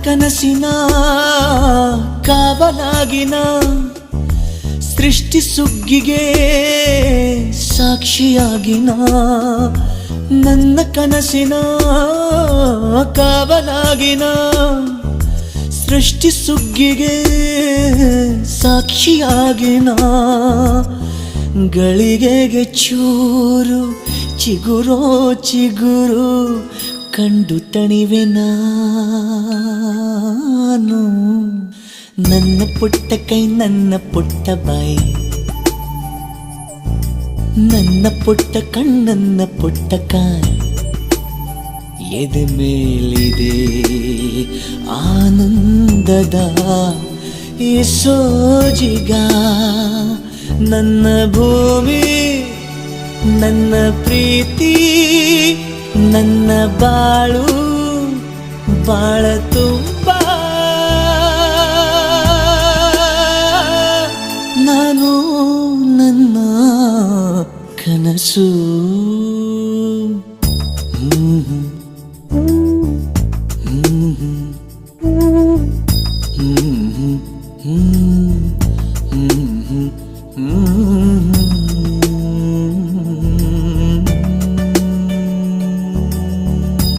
ಕನಸಿನ ಕಾವಲಾಗಿನ ಸೃಷ್ಟಿ ಸುಗ್ಗಿಗೆ ಸಾಕ್ಷಿಯಾಗಿನ ನನ್ನ ಕನಸಿನ ಕಾವಲಾಗಿನ ಸೃಷ್ಟಿ ಸುಗ್ಗಿಗೆ ಸಾಕ್ಷಿಯಾಗಿನ ಗಳಿಗೆಗೆ ಚೂರು ಚಿಗುರೋ ಚಿಗುರು ಕಂಡು ತಣಿವೆ ನಾನು ನನ್ನ ಪುಟ್ಟ ಕೈ ನನ್ನ ಪುಟ್ಟ ಬಾಯಿ ನನ್ನ ಪುಟ್ಟ ಕಣ್ಣನ್ನ ಪುಟ್ಟ ಕಾಯಿ ಎದೆ ಮೇಲಿದೆ ಆನಂದದ ಈ ಸೋಜಿಗ ನನ್ನ ಭೂಮಿ ನನ್ನ ಪ್ರೀತಿ ನನ್ನ ಬಾಳು ಬಾಳ ತುಂಬ ನಾನು ನನ್ನ ಕನಸು